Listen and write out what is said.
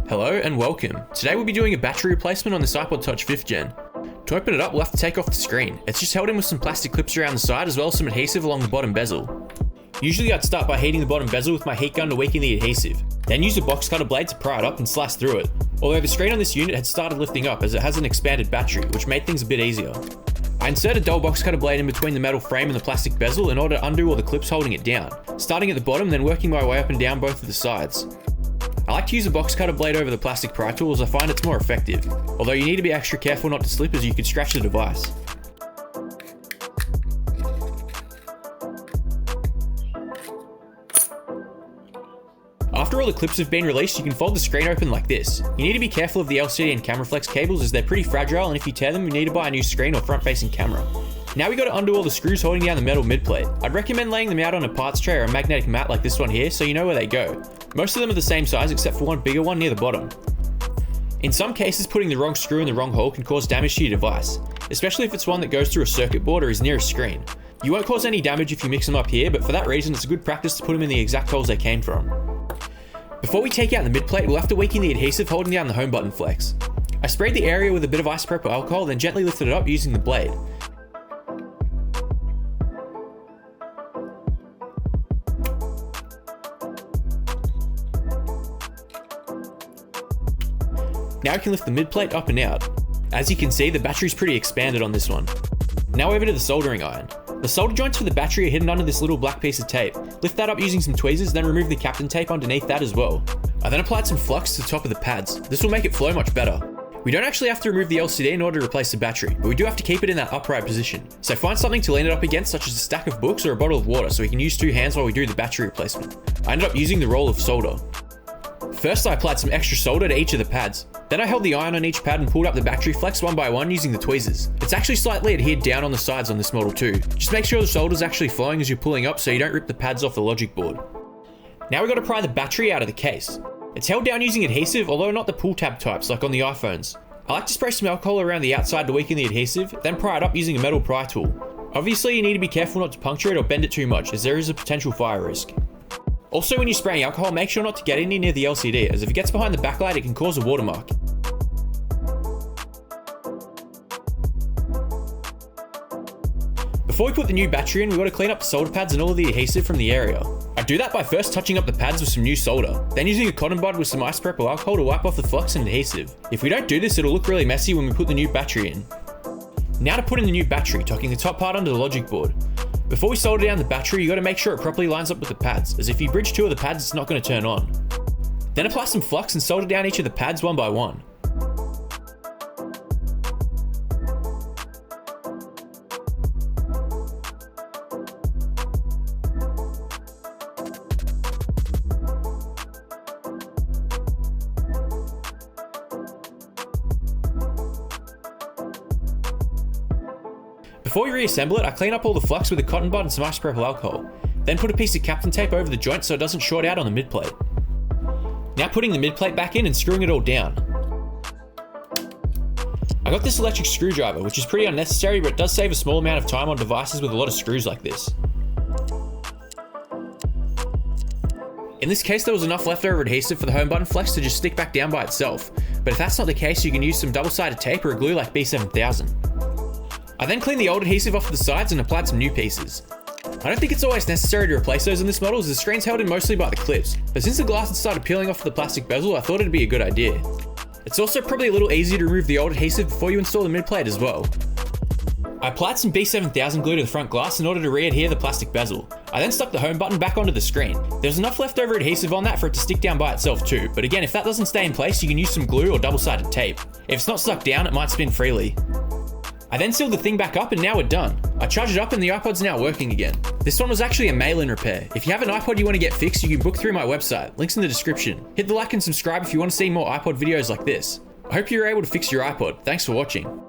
Hello and welcome. Today we'll be doing a battery replacement on this iPod Touch 5th Gen. To open it up, we'll have to take off the screen. It's just held in with some plastic clips around the side as well as some adhesive along the bottom bezel. Usually I'd start by heating the bottom bezel with my heat gun to weaken the adhesive, then use a box cutter blade to pry it up and slice through it. Although the screen on this unit had started lifting up as it has an expanded battery, which made things a bit easier. I insert a dull box cutter blade in between the metal frame and the plastic bezel in order to undo all the clips holding it down, starting at the bottom then working my way up and down both of the sides. I like to use a box cutter blade over the plastic pry tool as I find it's more effective, although you need to be extra careful not to slip as you could scratch the device. After all the clips have been released, you can fold the screen open like this. You need to be careful of the LCD and camera flex cables as they're pretty fragile, and if you tear them you need to buy a new screen or front facing camera. Now we got to undo all the screws holding down the metal mid-plate. I'd recommend laying them out on a parts tray or a magnetic mat like this one here so you know where they go. Most of them are the same size except for one bigger one near the bottom. In some cases, putting the wrong screw in the wrong hole can cause damage to your device, especially if it's one that goes through a circuit board or is near a screen. You won't cause any damage if you mix them up here, but for that reason it's a good practice to put them in the exact holes they came from. Before we take out the mid-plate, we'll have to weaken the adhesive holding down the home button flex. I sprayed the area with a bit of isopropyl alcohol, then gently lifted it up using the blade. Now we can lift the mid-plate up and out. As you can see, the battery's pretty expanded on this one. Now over to the soldering iron. The solder joints for the battery are hidden under this little black piece of tape. Lift that up using some tweezers, then remove the Captain tape underneath that as well. I then applied some flux to the top of the pads. This will make it flow much better. We don't actually have to remove the LCD in order to replace the battery, but we do have to keep it in that upright position. So find something to lean it up against, such as a stack of books or a bottle of water, so we can use two hands while we do the battery replacement. I ended up using the roll of solder. First I applied some extra solder to each of the pads. Then I held the iron on each pad and pulled up the battery flex one by one using the tweezers. It's actually slightly adhered down on the sides on this model too. Just make sure the solder's actually flowing as you're pulling up so you don't rip the pads off the logic board. Now we've got to pry the battery out of the case. It's held down using adhesive, although not the pull tab types like on the iPhones. I like to spray some alcohol around the outside to weaken the adhesive, then pry it up using a metal pry tool. Obviously you need to be careful not to puncture it or bend it too much as there is a potential fire risk. Also, when you're spraying alcohol, make sure not to get any near the LCD, as if it gets behind the backlight it can cause a watermark. Before we put the new battery in, we've got to clean up the solder pads and all of the adhesive from the area. I do that by first touching up the pads with some new solder, then using a cotton bud with some isopropyl alcohol to wipe off the flux and adhesive. If we don't do this, it'll look really messy when we put the new battery in. Now to put in the new battery, tucking the top part under the logic board. Before we solder down the battery, you got to make sure it properly lines up with the pads, as if you bridge two of the pads it's not going to turn on. Then apply some flux and solder down each of the pads one by one. Before we reassemble it, I clean up all the flux with a cotton bud and some isopropyl alcohol, then put a piece of Captain tape over the joint so it doesn't short out on the mid-plate. Now putting the mid-plate back in and screwing it all down. I got this electric screwdriver, which is pretty unnecessary but it does save a small amount of time on devices with a lot of screws like this. In this case there was enough leftover adhesive for the home button flex to just stick back down by itself, but if that's not the case you can use some double-sided tape or a glue like B7000. I then cleaned the old adhesive off the sides and applied some new pieces. I don't think it's always necessary to replace those in this model as the screen's held in mostly by the clips, but since the glass had started peeling off the plastic bezel I thought it'd be a good idea. It's also probably a little easier to remove the old adhesive before you install the mid-plate as well. I applied some B7000 glue to the front glass in order to re-adhere the plastic bezel. I then stuck the home button back onto the screen. There's enough leftover adhesive on that for it to stick down by itself too, but again if that doesn't stay in place you can use some glue or double-sided tape. If it's not stuck down it might spin freely. I then sealed the thing back up and now we're done. I charged it up and the iPod's now working again. This one was actually a mail-in repair. If you have an iPod you want to get fixed, you can book through my website. Link's in the description. Hit the like and subscribe if you want to see more iPod videos like this. I hope you were able to fix your iPod. Thanks for watching.